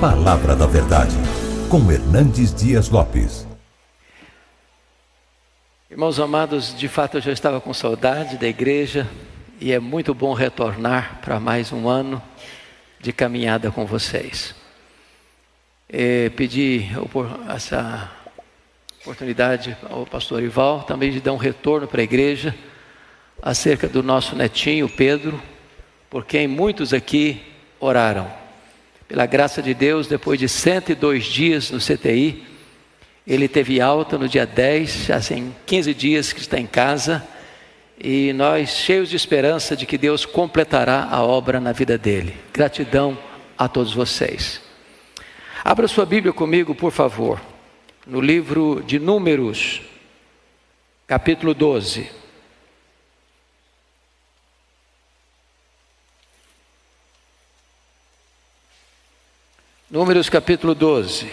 Palavra da Verdade, com Hernandes Dias Lopes. Irmãos amados, de fato eu já estava com saudade da igreja e é muito bom retornar para mais um ano de caminhada com vocês. Pedi essa oportunidade ao pastor Ival também de dar um retorno para a igreja acerca do nosso netinho Pedro, por quem muitos aqui oraram. Pela graça de Deus, depois de 102 dias no CTI, ele teve alta no dia 10, já tem 15 dias que está em casa, e nós cheios de esperança de que Deus completará a obra na vida dele. Gratidão a todos vocês. Abra sua Bíblia comigo, por favor, no livro de Números, capítulo 12. Números capítulo 12,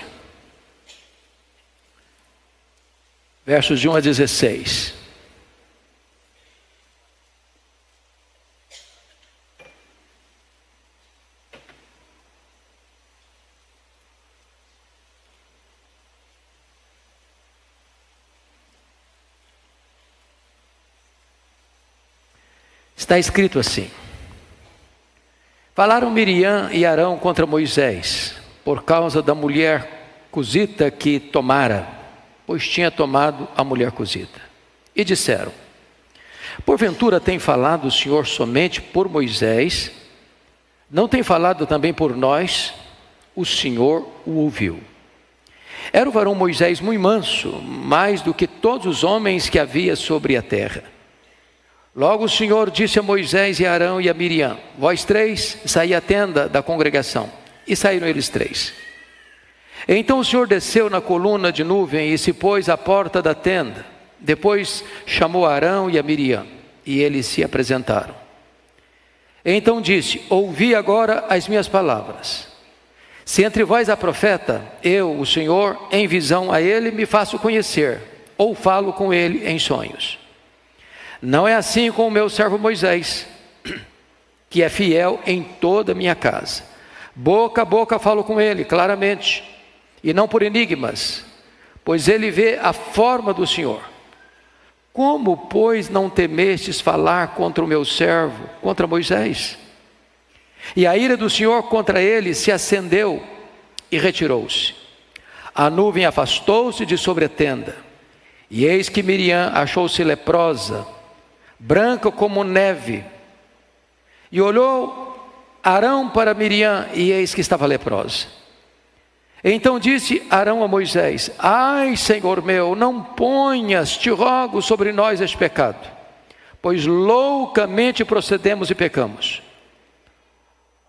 versos de 1 a 16. Está escrito assim: Falaram Miriam e Arão contra Moisés, por causa da mulher cusita que tomara, pois tinha tomado a mulher cusita. E disseram: Porventura tem falado o Senhor somente por Moisés? Não tem falado também por nós? O Senhor o ouviu. Era o varão Moisés muito manso, mais do que todos os homens que havia sobre a terra. Logo o Senhor disse a Moisés e a Arão e a Miriam: Vós três, saí à tenda da congregação. E saíram eles três. Então o Senhor desceu na coluna de nuvem e se pôs à porta da tenda. Depois chamou a Arão e a Miriam, e eles se apresentaram. Então disse: Ouvi agora as minhas palavras. Se entre vós há profeta, eu, o Senhor, em visão a ele me faço conhecer, ou falo com ele em sonhos. Não é assim com o meu servo Moisés, que é fiel em toda a minha casa. Boca a boca falo com ele, claramente, e não por enigmas, pois ele vê a forma do Senhor. Como, pois, não temestes falar contra o meu servo, contra Moisés? E a ira do Senhor contra ele se acendeu e retirou-se. A nuvem afastou-se de sobre a tenda, e eis que Miriam achou-se leprosa, branca como neve, e olhou Arão para Miriam, e eis que estava leprosa. Então disse Arão a Moisés: Ai, Senhor meu, não ponhas, te rogo, sobre nós este pecado, pois loucamente procedemos e pecamos.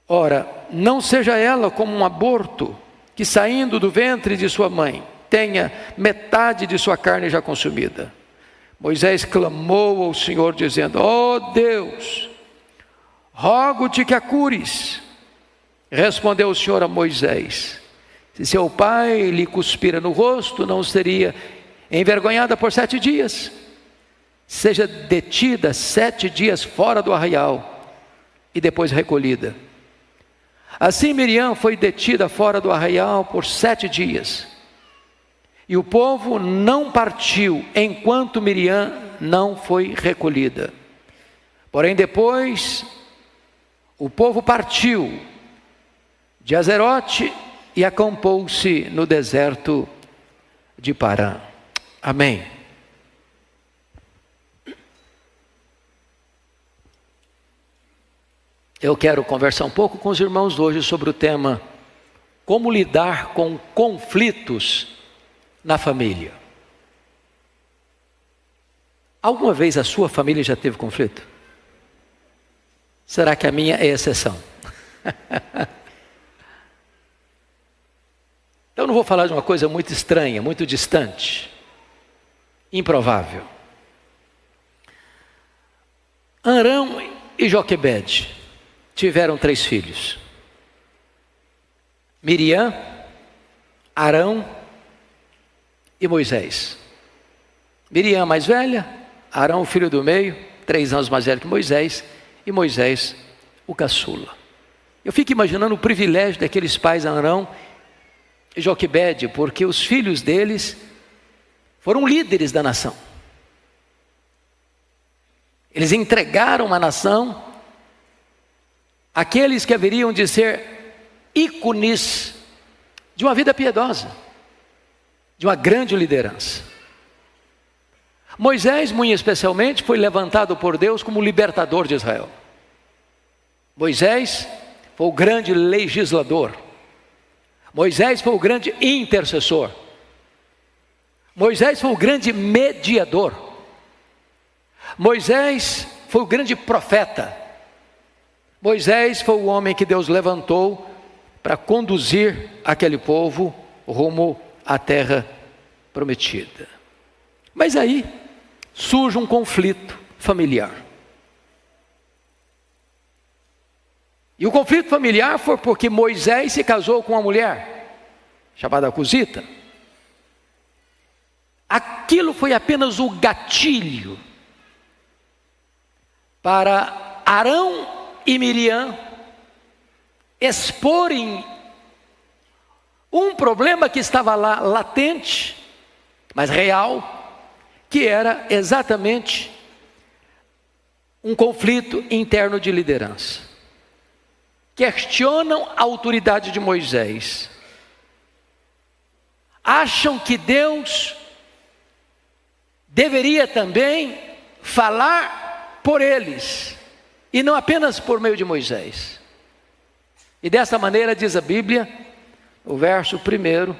Ora, não seja ela como um aborto, que saindo do ventre de sua mãe, tenha metade de sua carne já consumida. Moisés clamou ao Senhor, dizendo: Ó Deus, rogo-te que a cures. Respondeu o Senhor a Moisés: Se seu pai lhe cuspira no rosto, não seria envergonhada por 7 dias. Seja detida 7 dias fora do arraial, e depois recolhida. Assim Miriam foi detida fora do arraial por 7 dias. E o povo não partiu, enquanto Miriam não foi recolhida. Porém depois o povo partiu de Azerote e acampou-se no deserto de Parã. Amém. Eu quero conversar um pouco com os irmãos hoje sobre o tema: como lidar com conflitos na família. Alguma vez a sua família já teve conflito? Será que a minha é exceção? Eu não vou falar de uma coisa muito estranha, muito distante, improvável. Arão e Joquebede tiveram 3 filhos: Miriam, Arão e Moisés. Miriam mais velha, Arão filho do meio, 3 anos mais velho que Moisés, e Moisés o caçula. Eu fico imaginando o privilégio daqueles pais, Arão Joquebede, porque os filhos deles foram líderes da nação. Eles entregaram a nação àqueles que haveriam de ser ícones de uma vida piedosa, de uma grande liderança. Moisés, muito especialmente, foi levantado por Deus como libertador de Israel. Moisés foi o grande legislador. Moisés foi o grande intercessor. Moisés foi o grande mediador. Moisés foi o grande profeta. Moisés foi o homem que Deus levantou para conduzir aquele povo rumo à terra prometida. Mas aí surge um conflito familiar. E o conflito familiar foi porque Moisés se casou com uma mulher chamada Cusita. Aquilo foi apenas o gatilho para Arão e Miriam exporem um problema que estava lá latente, mas real, que era exatamente um conflito interno de liderança. Questionam a autoridade de Moisés. Acham que Deus deveria também falar por eles, e não apenas por meio de Moisés. E dessa maneira diz a Bíblia, o verso 1,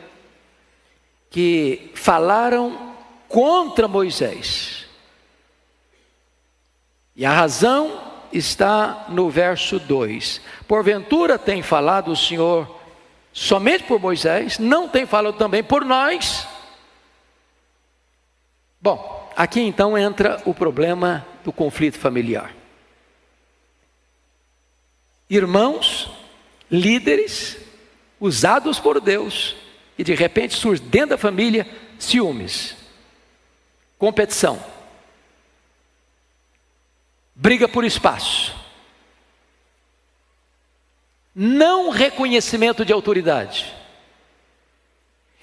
que falaram contra Moisés. E a razão está no verso 2. Porventura tem falado o Senhor somente por Moisés? Não tem falado também por nós? Bom, aqui então entra o problema do conflito familiar. Irmãos, líderes, usados por Deus, e de repente surge dentro da família ciúmes, competição, briga por espaço, não reconhecimento de autoridade.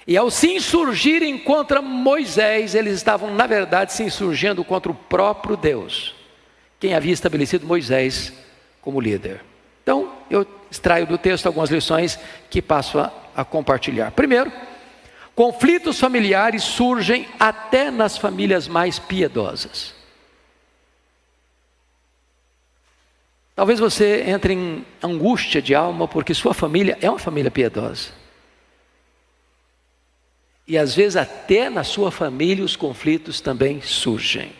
E ao se insurgirem contra Moisés, eles estavam na verdade se insurgindo contra o próprio Deus, quem havia estabelecido Moisés como líder. Então eu extraio do texto algumas lições que passo a compartilhar. Primeiro, conflitos familiares surgem até nas famílias mais piedosas. Talvez você entre em angústia de alma porque sua família é uma família piedosa. E às vezes até na sua família os conflitos também surgem.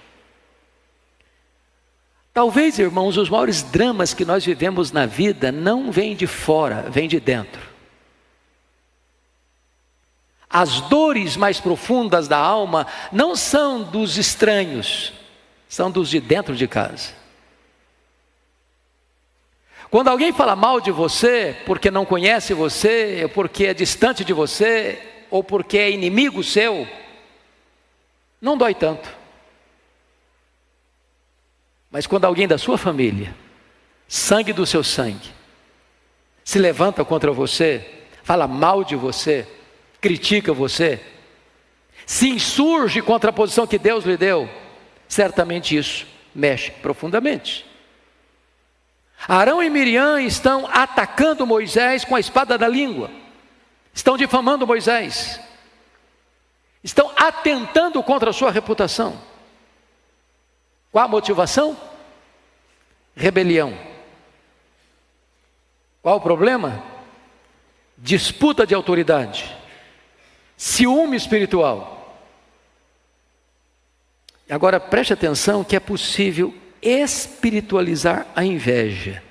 Talvez, irmãos, os maiores dramas que nós vivemos na vida não vêm de fora, vêm de dentro. As dores mais profundas da alma não são dos estranhos, são dos de dentro de casa. Quando alguém fala mal de você, porque não conhece você, porque é distante de você, ou porque é inimigo seu, não dói tanto. Mas quando alguém da sua família, sangue do seu sangue, se levanta contra você, fala mal de você, critica você, se insurge contra a posição que Deus lhe deu, certamente isso mexe profundamente. Arão e Miriam estão atacando Moisés com a espada da língua, estão difamando Moisés, estão atentando contra a sua reputação. Qual a motivação? Rebelião. Qual o problema? Disputa de autoridade, ciúme espiritual. Agora preste atenção que é possível espiritualizar a inveja.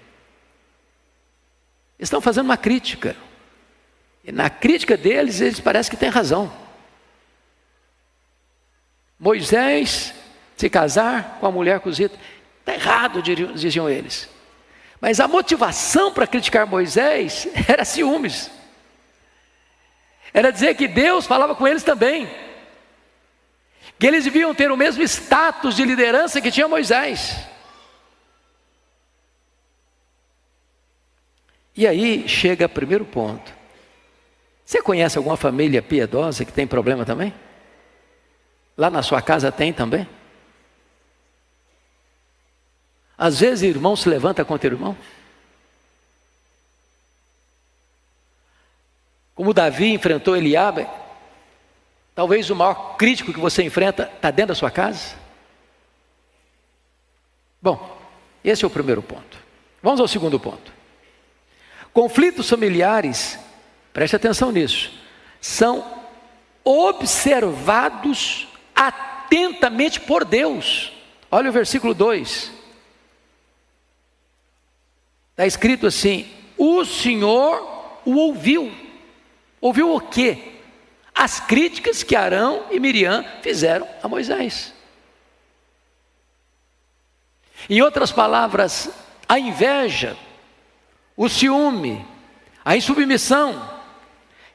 Estão fazendo uma crítica, e na crítica deles, eles parecem que têm razão. Moisés se casar com a mulher Cusita, está errado, diziam eles. Mas a motivação para criticar Moisés era ciúmes. Era dizer que Deus falava com eles também, que eles deviam ter o mesmo status de liderança que tinha Moisés. E aí chega o primeiro ponto. Você conhece alguma família piedosa que tem problema também? Lá na sua casa tem também? Às vezes irmão se levanta contra irmão. Como Davi enfrentou Eliabe, talvez o maior crítico que você enfrenta está dentro da sua casa. Bom, esse é o primeiro ponto. Vamos ao segundo ponto. Conflitos familiares, preste atenção nisso, são observados atentamente por Deus. Olha o versículo 2. Está escrito assim: o Senhor o ouviu. Ouviu o quê? As críticas que Arão e Miriam fizeram a Moisés. Em outras palavras, a inveja, o ciúme, a insubmissão,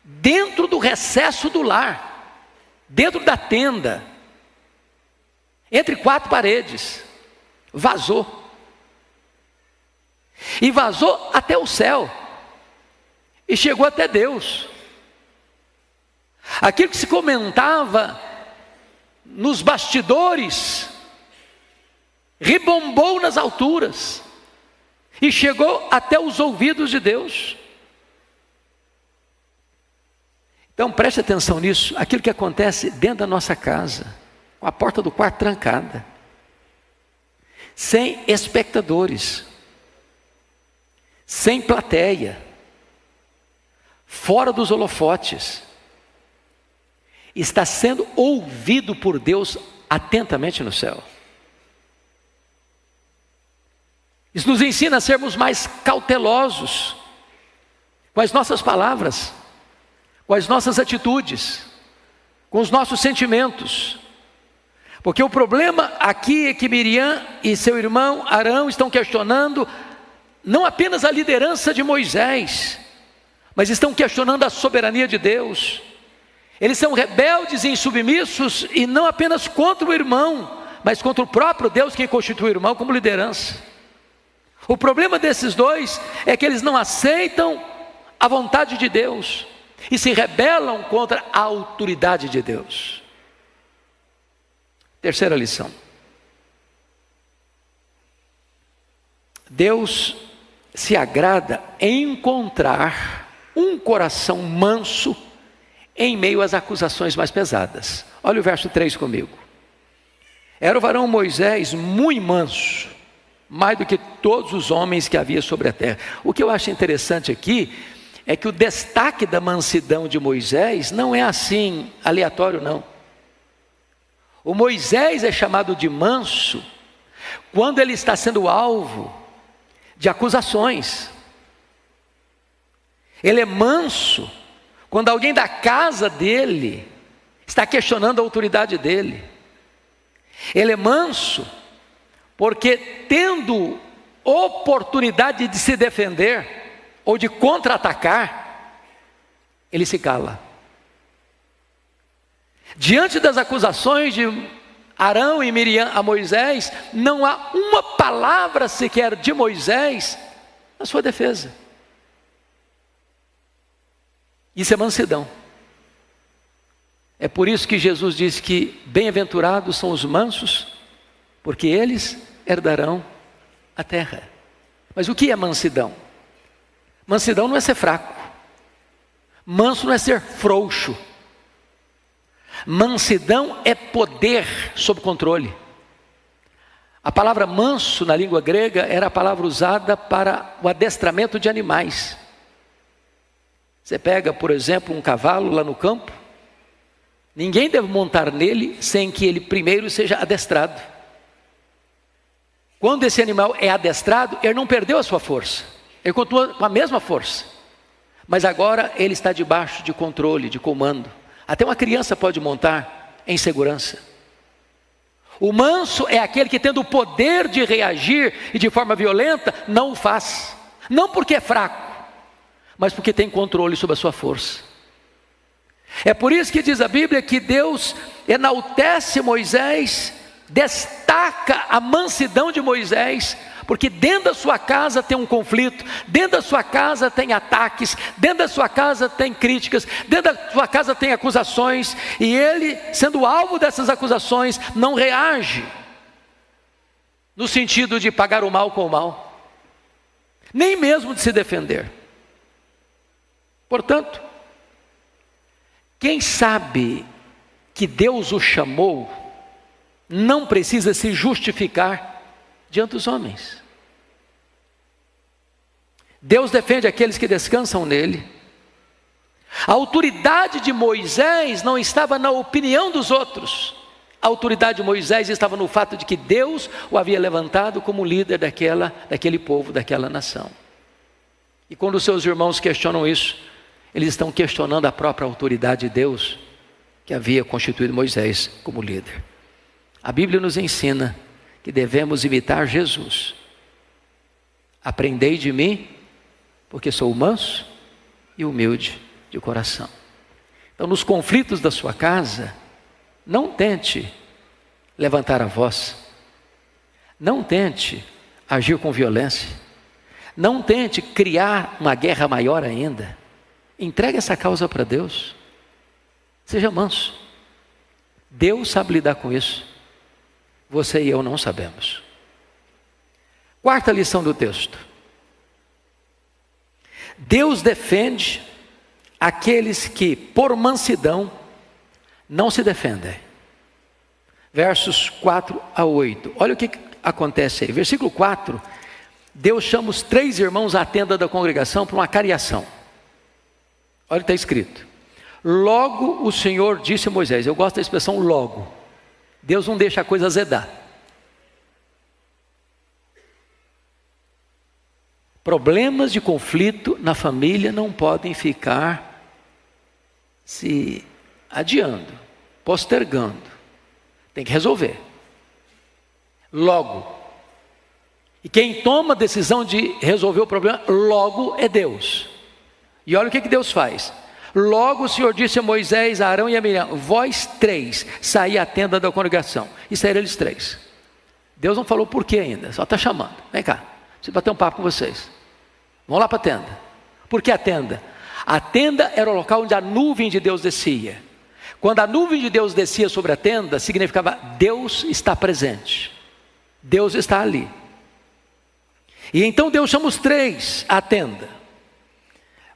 dentro do recesso do lar, dentro da tenda, entre quatro paredes, vazou. E vazou até o céu, e chegou até Deus. Aquilo que se comentava nos bastidores, rebombou nas alturas, e chegou até os ouvidos de Deus. Então preste atenção nisso, aquilo que acontece dentro da nossa casa, com a porta do quarto trancada, sem espectadores, sem plateia, fora dos holofotes, está sendo ouvido por Deus atentamente no céu. Isso nos ensina a sermos mais cautelosos com as nossas palavras, com as nossas atitudes, com os nossos sentimentos. Porque o problema aqui é que Miriam e seu irmão Arão estão questionando não apenas a liderança de Moisés, mas estão questionando a soberania de Deus. Eles são rebeldes e insubmissos, e não apenas contra o irmão, mas contra o próprio Deus, quem constitui o irmão como liderança. O problema desses dois é que eles não aceitam a vontade de Deus e se rebelam contra a autoridade de Deus. Terceira lição: Deus se agrada em encontrar um coração manso em meio às acusações mais pesadas. Olha o verso 3 comigo. Era o varão Moisés muito manso, mais do que todos os homens que havia sobre a terra. O que eu acho interessante aqui é que o destaque da mansidão de Moisés não é assim aleatório, não. O Moisés é chamado de manso quando ele está sendo alvo de acusações. Ele é manso quando alguém da casa dele está questionando a autoridade dele. Ele é manso porque, tendo oportunidade de se defender ou de contra-atacar, ele se cala. Diante das acusações de Arão e Miriam a Moisés, não há uma palavra sequer de Moisés na sua defesa. Isso é mansidão. É por isso que Jesus diz que bem-aventurados são os mansos, porque eles herdarão a terra. Mas o que é mansidão? Mansidão não é ser fraco. Manso não é ser frouxo. Mansidão é poder sob controle. A palavra manso na língua grega era a palavra usada para o adestramento de animais. Você pega, por exemplo, um cavalo lá no campo, ninguém deve montar nele sem que ele primeiro seja adestrado. Quando esse animal é adestrado, ele não perdeu a sua força, ele continua com a mesma força, mas agora ele está debaixo de controle, de comando. Até uma criança pode montar em segurança. O manso é aquele que, tendo o poder de reagir e de forma violenta, não o faz. Não porque é fraco, mas porque tem controle sobre a sua força. É por isso que diz a Bíblia que Deus enaltece Moisés, destaca a mansidão de Moisés, porque dentro da sua casa tem um conflito, dentro da sua casa tem ataques, dentro da sua casa tem críticas, dentro da sua casa tem acusações, e ele, sendo alvo dessas acusações, não reage no sentido de pagar o mal com o mal, nem mesmo de se defender. Portanto, quem sabe que Deus o chamou, não precisa se justificar diante dos homens. Deus defende aqueles que descansam nele. A autoridade de Moisés não estava na opinião dos outros. A autoridade de Moisés estava no fato de que Deus o havia levantado como líder daquele povo, daquela nação. E quando os seus irmãos questionam isso, eles estão questionando a própria autoridade de Deus, que havia constituído Moisés como líder. A Bíblia nos ensina que devemos imitar Jesus. Aprendei de mim, porque sou manso e humilde de coração. Então, nos conflitos da sua casa, não tente levantar a voz, não tente agir com violência, não tente criar uma guerra maior ainda. Entregue essa causa para Deus. Seja manso. Deus sabe lidar com isso. Você e eu não sabemos. Quarta lição do texto. Deus defende aqueles que, por mansidão, não se defendem. Versos 4 a 8. Olha o que acontece aí. Versículo 4. Deus chama os 3 irmãos à tenda da congregação para uma cariação. Olha o que está escrito. Logo o Senhor disse a Moisés. Eu gosto da expressão logo. Deus não deixa a coisa azedar. Problemas de conflito na família não podem ficar se adiando, postergando. Tem que resolver. Logo. E quem toma a decisão de resolver o problema logo é Deus. E olha o que Deus faz. Logo o Senhor disse a Moisés, a Arão e a Miriam: vós 3 saí à tenda da congregação. E saíram eles 3. Deus não falou por quê ainda, só está chamando. Vem cá, preciso bater um papo com vocês. Vão lá para a tenda. Por que a tenda? A tenda era o local onde a nuvem de Deus descia. Quando a nuvem de Deus descia sobre a tenda, significava Deus está presente. Deus está ali. E então Deus chama os 3 à tenda.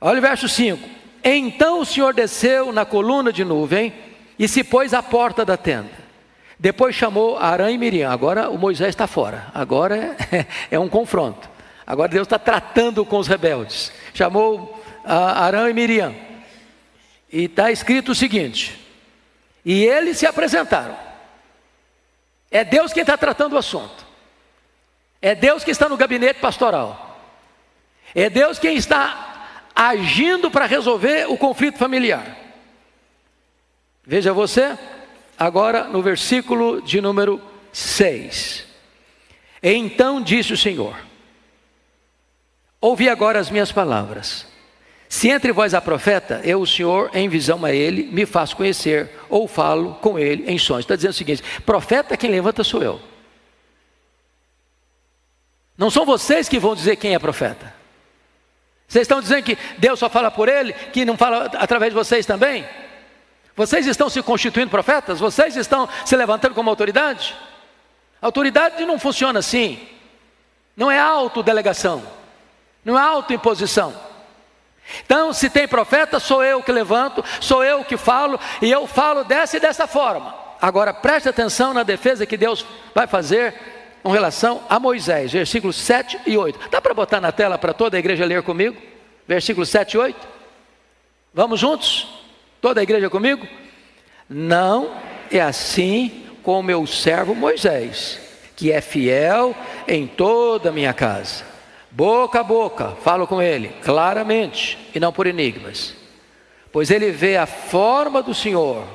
Olha o verso 5. Então o Senhor desceu na coluna de nuvem e se pôs à porta da tenda. Depois chamou Arão e Miriam. Agora o Moisés está fora. Agora é um confronto. Agora Deus está tratando com os rebeldes. Chamou Arão e Miriam. E está escrito o seguinte. E eles se apresentaram. É Deus quem está tratando o assunto. É Deus que está no gabinete pastoral. É Deus quem está agindo para resolver o conflito familiar. Veja você, agora no versículo de número 6. Então disse o Senhor: ouvi agora as minhas palavras. Se entre vós há profeta, eu, o Senhor, em visão a ele, me faço conhecer, ou falo com ele em sonhos. Está dizendo o seguinte: profeta quem levanta sou eu. Não são vocês que vão dizer quem é profeta. Vocês estão dizendo que Deus só fala por ele, que não fala através de vocês também? Vocês estão se constituindo profetas? Vocês estão se levantando como autoridade? A autoridade não funciona assim. Não é autodelegação, não é autoimposição. Então, se tem profeta, sou eu que levanto, sou eu que falo, e eu falo dessa e dessa forma. Agora preste atenção na defesa que Deus vai fazer com relação a Moisés, versículos 7 e 8. Dá para botar na tela para toda a igreja ler comigo? Versículos 7 e 8. Vamos juntos? Toda a igreja comigo? Não é assim com o meu servo Moisés, que é fiel em toda a minha casa. Boca a boca, falo com ele, claramente, e não por enigmas. Pois ele vê a forma do Senhor.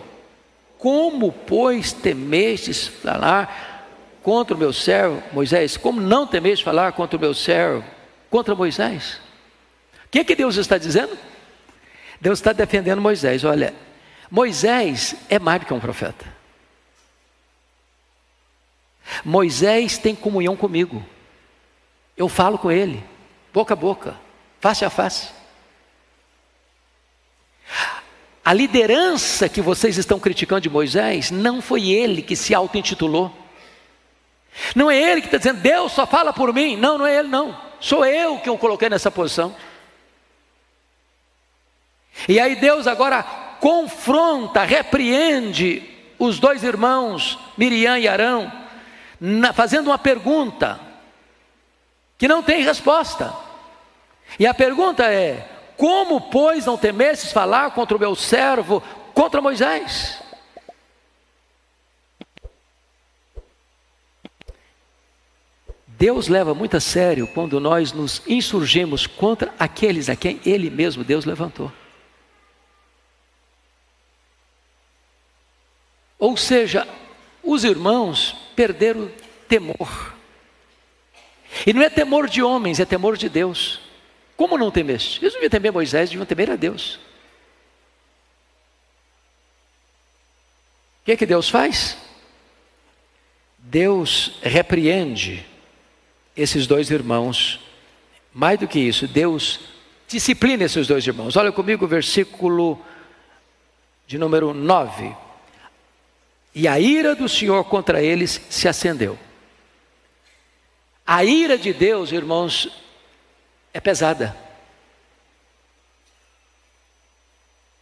Como, pois, temestes falar contra o meu servo Moisés? Como não temestes falar contra o meu servo, contra Moisés? O que Deus está dizendo? Deus está defendendo Moisés. Olha, Moisés é mais do que um profeta. Moisés tem comunhão comigo. Eu falo com ele, boca a boca, face a face. A liderança que vocês estão criticando de Moisés, não foi ele que se auto-intitulou. Não é ele que está dizendo, Deus só fala por mim. Não, não é ele não. Sou eu que o coloquei nessa posição. E aí Deus agora confronta, repreende os dois irmãos, Miriam e Arão, fazendo uma pergunta que não tem resposta. E a pergunta é: como, pois, não temestes falar contra o meu servo, contra Moisés? Deus leva muito a sério quando nós nos insurgimos contra aqueles a quem Ele mesmo, Deus, levantou. Ou seja, os irmãos perderam o temor. E não é temor de homens, é temor de Deus. Como não temeste? Eles não deviam temer Moisés, deviam temer a Deus. O que é que Deus faz? Deus repreende esses dois irmãos. Mais do que isso, Deus disciplina esses dois irmãos. Olha comigo o versículo de número 9. E a ira do Senhor contra eles se acendeu. A ira de Deus, irmãos, é pesada.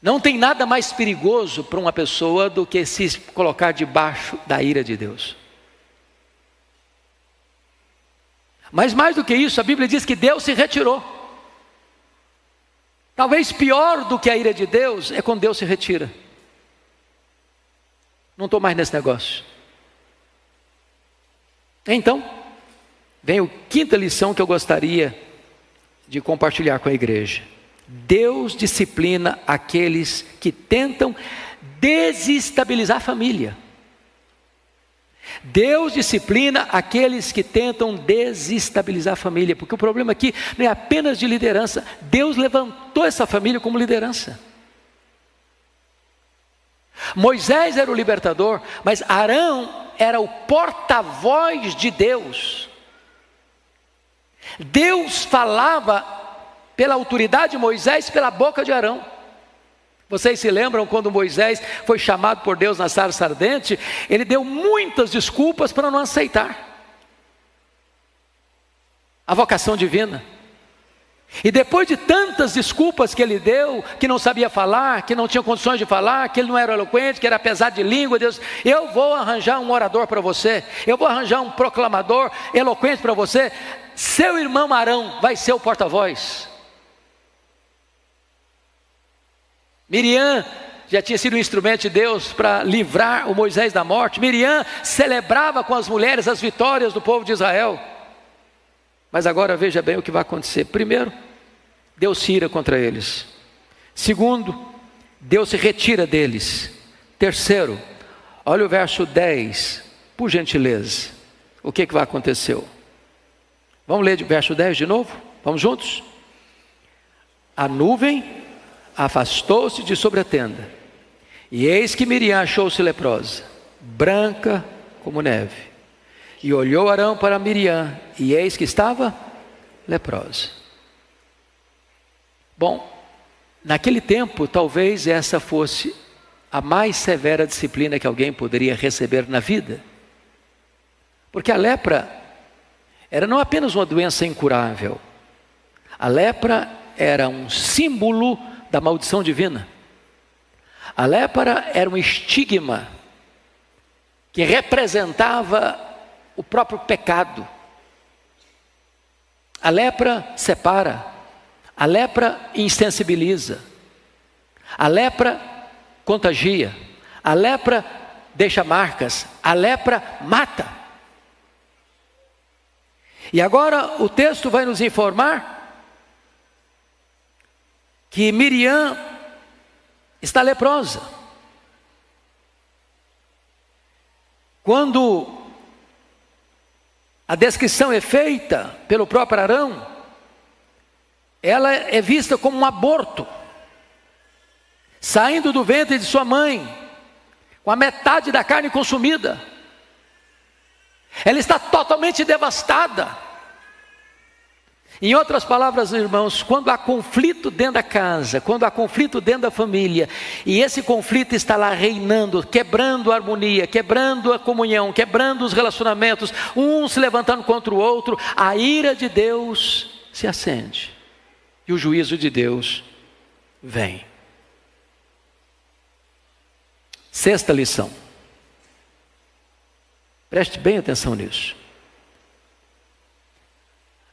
Não tem nada mais perigoso para uma pessoa do que se colocar debaixo da ira de Deus. Mas mais do que isso, a Bíblia diz que Deus se retirou. Talvez pior do que a ira de Deus é quando Deus se retira. Não estou mais nesse negócio. Então, vem a quinta lição que eu gostaria de compartilhar com a igreja. Deus disciplina aqueles que tentam desestabilizar a família. Deus disciplina aqueles que tentam desestabilizar a família, porque o problema aqui não é apenas de liderança. Deus levantou essa família como liderança. Moisés era o libertador, mas Arão era o porta-voz de Deus. Deus falava pela autoridade de Moisés, pela boca de Arão. Vocês se lembram quando Moisés foi chamado por Deus na sarça ardente? Ele deu muitas desculpas para não aceitar a vocação divina. E depois de tantas desculpas que ele deu, que não sabia falar, que não tinha condições de falar, que ele não era eloquente, que era pesado de língua, Deus, eu vou arranjar um orador para você, eu vou arranjar um proclamador eloquente para você, seu irmão Arão vai ser o porta-voz. Miriam já tinha sido um instrumento de Deus para livrar o Moisés da morte. Miriam celebrava com as mulheres as vitórias do povo de Israel. Mas agora veja bem o que vai acontecer. Primeiro, Deus se ira contra eles. Segundo, Deus se retira deles. Terceiro, olha o verso 10, por gentileza. O que vai acontecer? Vamos ler o verso 10 de novo? Vamos juntos? A nuvem afastou-se de sobre a tenda, e eis que Miriam achou-se leprosa, branca como neve. E olhou Arão para Miriam, e eis que estava leprosa. Bom, naquele tempo, talvez essa fosse a mais severa disciplina que alguém poderia receber na vida. Porque a lepra era não apenas uma doença incurável. A lepra era um símbolo da maldição divina. A lepra era um estigma que representava o próprio pecado. A lepra separa, a lepra insensibiliza, a lepra contagia, a lepra deixa marcas, a lepra mata. E agora o texto vai nos informar que Miriam está leprosa. Quando a descrição é feita pelo próprio Arão, ela é vista como um aborto, saindo do ventre de sua mãe, com a metade da carne consumida. Ela está totalmente devastada. Em outras palavras, irmãos, quando há conflito dentro da casa, quando há conflito dentro da família, e esse conflito está lá reinando, quebrando a harmonia, quebrando a comunhão, quebrando os relacionamentos, um se levantando contra o outro, a ira de Deus se acende e o juízo de Deus vem. Sexta lição. Preste bem atenção nisso.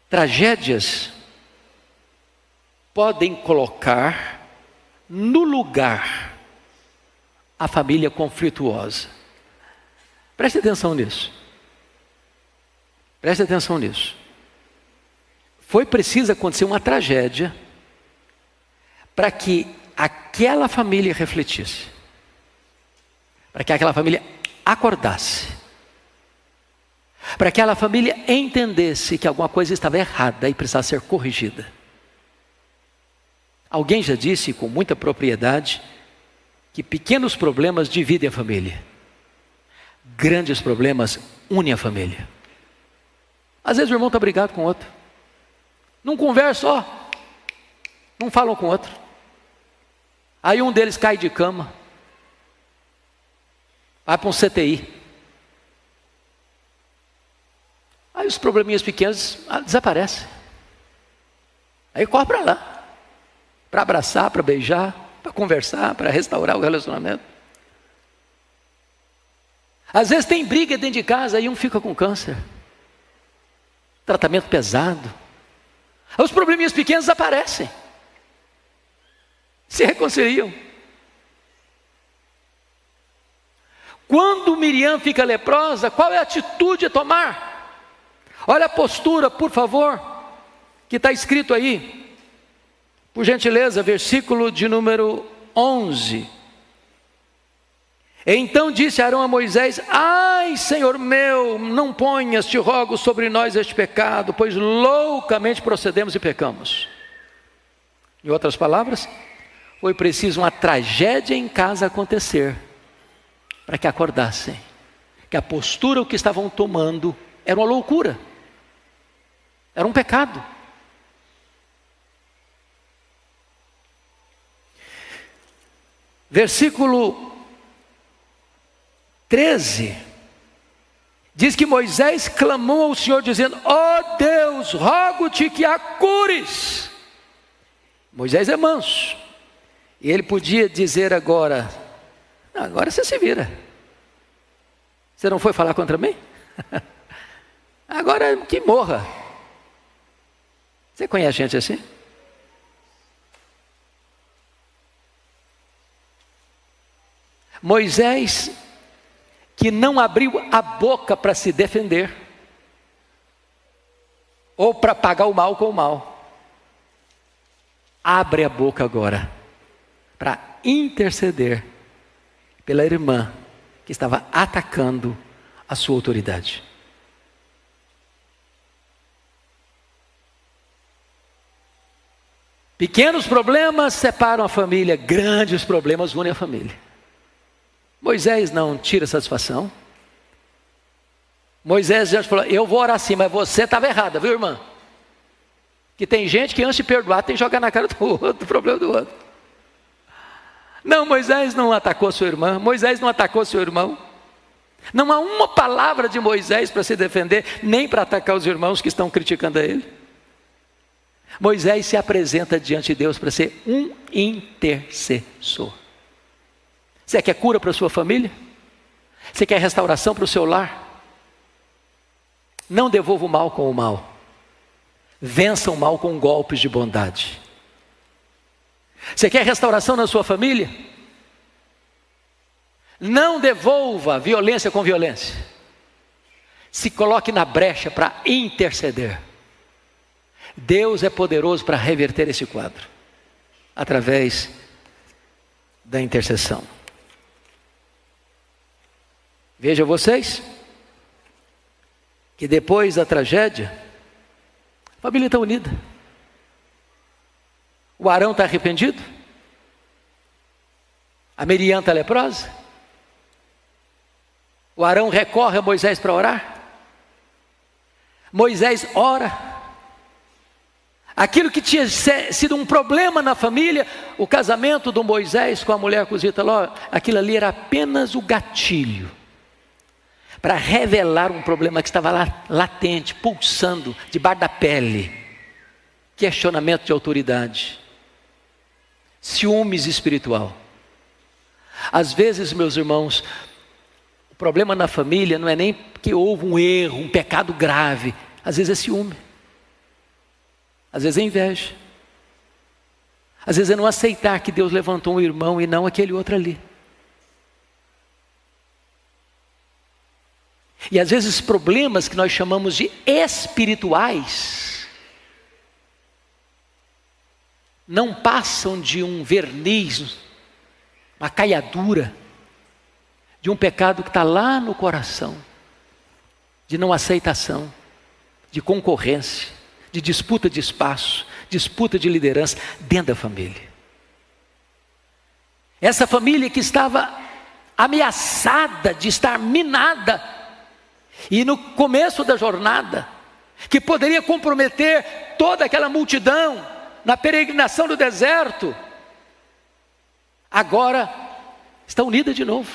Tragédias podem colocar no lugar a família conflituosa. Preste atenção nisso. Preste atenção nisso. Foi preciso acontecer uma tragédia para que aquela família refletisse, para que aquela família acordasse, para que aquela família entendesse que alguma coisa estava errada e precisava ser corrigida. Alguém já disse com muita propriedade que pequenos problemas dividem a família, grandes problemas unem a família. Às vezes o irmão está brigado com o outro, não conversa, não falam com o outro. Aí um deles cai de cama, vai para um CTI. Aí os probleminhas pequenos desaparecem. Aí corre para lá, para abraçar, para beijar, para conversar, para restaurar o relacionamento. Às vezes tem briga dentro de casa e um fica com câncer, tratamento pesado. Aí os probleminhas pequenos desaparecem, se reconciliam. Quando Miriam fica leprosa, qual é a atitude a tomar? Olha a postura, por favor, que está escrito aí. Por gentileza, versículo de número 11. Então disse Arão a Moisés: ai, Senhor meu, não ponhas, te rogo, sobre nós este pecado, pois loucamente procedemos e pecamos. Em outras palavras, foi preciso uma tragédia em casa acontecer, para que acordassem, que a postura que estavam tomando era uma loucura, era um pecado. Versículo 13, diz que Moisés clamou ao Senhor dizendo: ó Deus, rogo-te que a cures. Moisés é manso, e ele podia dizer agora: agora você se vira, você não foi falar contra mim? Agora que morra. Você conhece gente assim? Moisés, que não abriu a boca para se defender, ou para pagar o mal com o mal, abre a boca agora, para interceder pela irmã que estava atacando a sua autoridade. Pequenos problemas separam a família, grandes problemas unem a família. Moisés não tira satisfação. Moisés já falou: eu vou orar sim, mas você estava errada, viu, irmã? Que tem gente que antes de perdoar tem que jogar na cara do outro, o problema do outro. Não, Moisés não atacou sua irmã, Moisés não atacou seu irmão. Não há uma palavra de Moisés para se defender, nem para atacar os irmãos que estão criticando a ele. Moisés se apresenta diante de Deus para ser um intercessor. Você quer cura para a sua família? Você quer restauração para o seu lar? Não devolva o mal com o mal. Vença o mal com golpes de bondade. Você quer restauração na sua família? Não devolva violência com violência. Se coloque na brecha para interceder. Deus é poderoso para reverter esse quadro, através da intercessão. Veja vocês, que depois da tragédia, a família está unida. O Arão está arrependido, a Miriam está leprosa, o Arão recorre a Moisés para orar, Moisés ora, Aquilo que tinha sido um problema na família, o casamento do Moisés com a mulher cozita, aquilo ali era apenas o gatilho para revelar um problema que estava lá, latente, pulsando, debaixo da pele. Questionamento de autoridade, ciúmes espiritual. Às vezes, meus irmãos, o problema na família não é nem que houve um erro, um pecado grave. Às vezes é ciúme. Às vezes é inveja. Às vezes é não aceitar que Deus levantou um irmão e não aquele outro ali. E às vezes problemas que nós chamamos de espirituais não passam de um verniz, uma caiadura de um pecado que está lá no coração, de não aceitação, de concorrência, de disputa de espaço, disputa de liderança dentro da família. Essa família que estava ameaçada de estar minada, e no começo da jornada, que poderia comprometer toda aquela multidão na peregrinação do deserto, agora está unida de novo,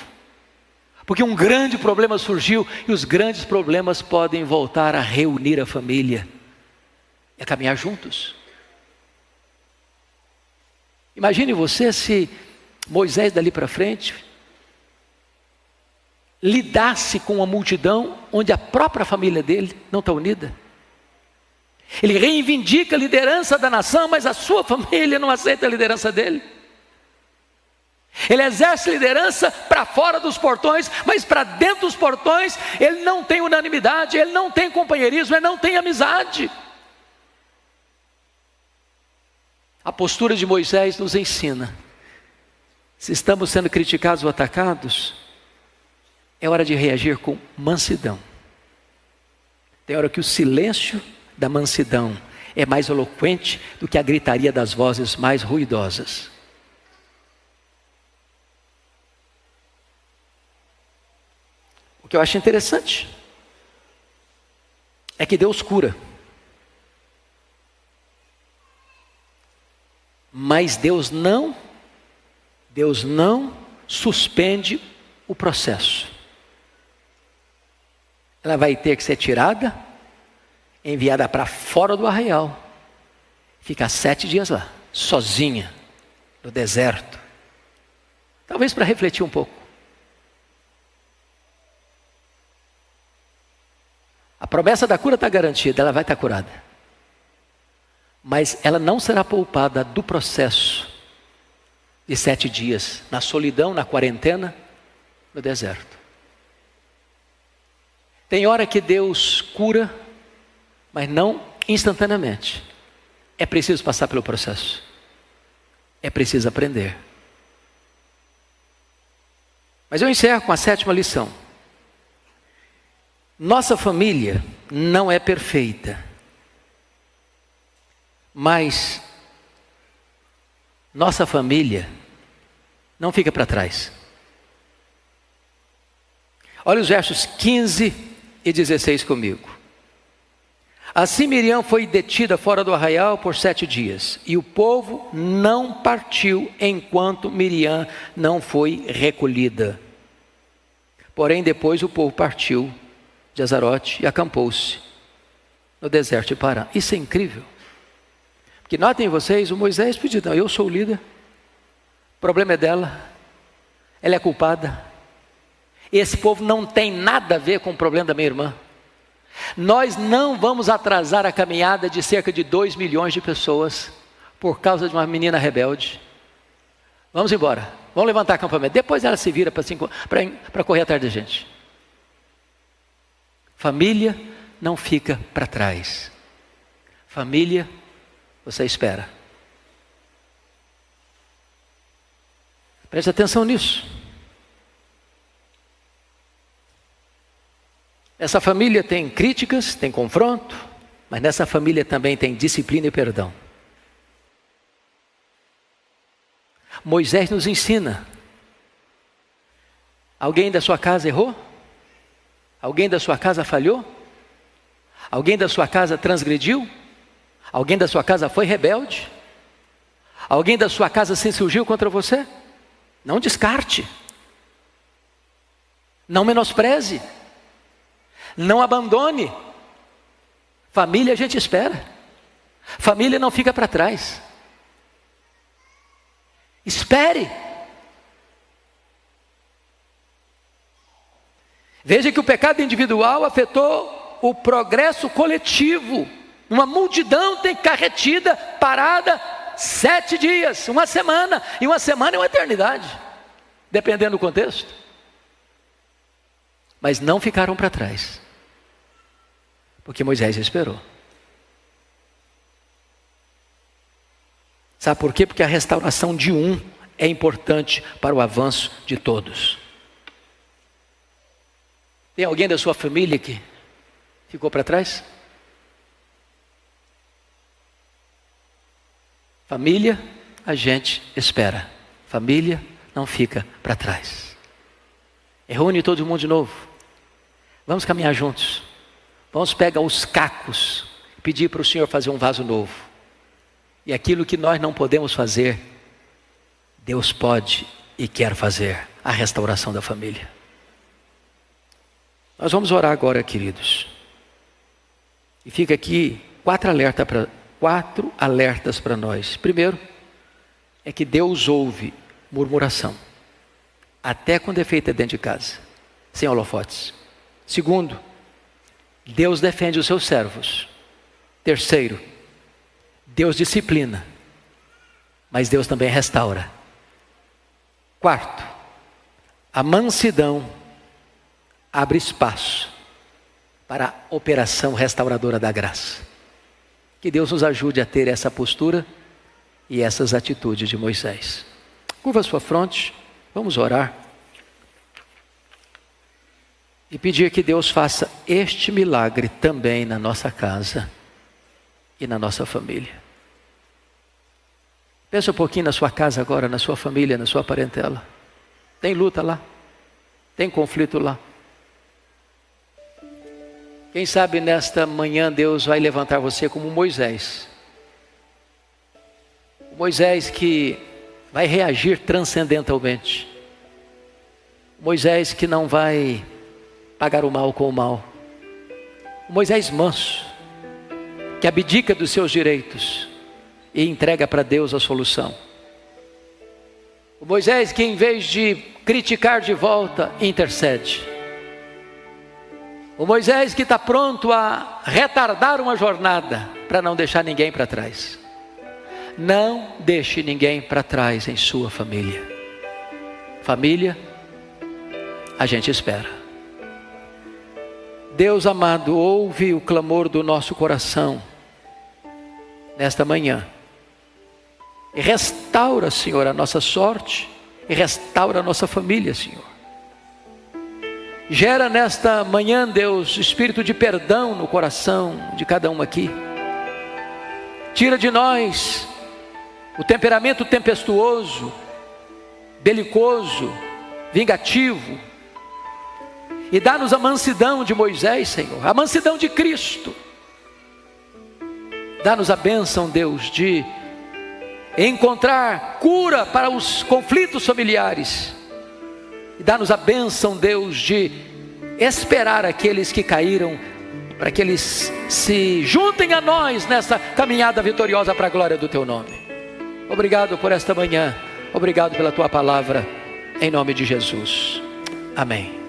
porque um grande problema surgiu, e os grandes problemas podem voltar a reunir a família, e a caminhar juntos. Imagine você se Moisés dali para frente lidasse com uma multidão onde a própria família dele não está unida. Ele reivindica a liderança da nação, mas a sua família não aceita a liderança dele. Ele exerce liderança para fora dos portões, mas para dentro dos portões ele não tem unanimidade, ele não tem companheirismo, ele não tem amizade. A postura de Moisés nos ensina: se estamos sendo criticados ou atacados, é hora de reagir com mansidão. Tem hora que o silêncio da mansidão é mais eloquente do que a gritaria das vozes mais ruidosas. O que eu acho interessante é que Deus cura, mas Deus não suspende o processo. Ela vai ter que ser tirada, enviada para fora do arraial, ficar 7 dias lá, sozinha, no deserto, talvez para refletir um pouco. A promessa da cura está garantida, ela vai estar curada, mas ela não será poupada do processo de 7 dias, na solidão, na quarentena, no deserto. Tem hora que Deus cura, mas não instantaneamente. É preciso passar pelo processo. É preciso aprender. Mas eu encerro com a 7ª lição. Nossa família não é perfeita, mas nossa família não fica para trás. Olha os versos 15 e 16 comigo. Assim Miriam foi detida fora do arraial por 7 dias, e o povo não partiu enquanto Miriam não foi recolhida. Porém depois o povo partiu de Azarote e acampou-se no deserto de Parã. Isso é incrível. Porque notem vocês, o Moisés pediu: não, eu sou o líder, o problema é dela, ela é culpada. Esse povo não tem nada a ver com o problema da minha irmã. Nós não vamos atrasar a caminhada de cerca de 2 milhões de pessoas por causa de uma menina rebelde. Vamos embora, vamos levantar acampamento. Depois ela se vira para correr atrás da gente. Família não fica para trás. Família, você espera. Preste atenção nisso. Essa família tem críticas, tem confronto, mas nessa família também tem disciplina e perdão. Moisés nos ensina: alguém da sua casa errou? Alguém da sua casa falhou? Alguém da sua casa transgrediu? Alguém da sua casa foi rebelde? Alguém da sua casa se insurgiu contra você? Não descarte. Não menospreze. Não abandone. Família a gente espera. Família não fica para trás. Espere. Veja que o pecado individual afetou o progresso coletivo. Uma multidão tem que ficar retida, parada 7 dias, uma semana. E uma semana é uma eternidade, dependendo do contexto. Mas não ficaram para trás, porque Moisés esperou. Sabe por quê? Porque a restauração de um é importante para o avanço de todos. Tem alguém da sua família que ficou para trás? Família, a gente espera. Família não fica para trás. Reúne todo mundo de novo. Vamos caminhar juntos. Vamos pegar os cacos e pedir para o Senhor fazer um vaso novo. E aquilo que nós não podemos fazer, Deus pode e quer fazer. A restauração da família. Nós vamos orar agora, queridos. E fica aqui 4 alertas para nós. Primeiro, é que Deus ouve murmuração, até quando é feita dentro de casa, sem holofotes. Segundo, Deus defende os seus servos. Terceiro, Deus disciplina, mas Deus também restaura. Quarto, a mansidão abre espaço para a operação restauradora da graça. Que Deus nos ajude a ter essa postura e essas atitudes de Moisés. Curva a sua fronte, vamos orar. E pedir que Deus faça este milagre também na nossa casa e na nossa família. Pensa um pouquinho na sua casa agora, na sua família, na sua parentela. Tem luta lá? Tem conflito lá? Quem sabe nesta manhã Deus vai levantar você como Moisés. Moisés que vai reagir transcendentalmente. Moisés que não vai pagar o mal com o mal. Moisés manso, que abdica dos seus direitos e entrega para Deus a solução. O Moisés que em vez de criticar de volta, intercede. O Moisés que está pronto a retardar uma jornada para não deixar ninguém para trás. Não deixe ninguém para trás em sua família. Família, a gente espera. Deus amado, ouve o clamor do nosso coração nesta manhã. E restaura, Senhor, a nossa sorte e restaura a nossa família, Senhor. Gera nesta manhã, Deus, espírito de perdão no coração de cada um aqui. Tira de nós o temperamento tempestuoso, belicoso, vingativo. E dá-nos a mansidão de Moisés, Senhor, a mansidão de Cristo. Dá-nos a bênção, Deus, de encontrar cura para os conflitos familiares. E dá-nos a bênção, Deus, de esperar aqueles que caíram, para que eles se juntem a nós nessa caminhada vitoriosa para a glória do Teu nome. Obrigado por esta manhã, obrigado pela Tua palavra, em nome de Jesus. Amém.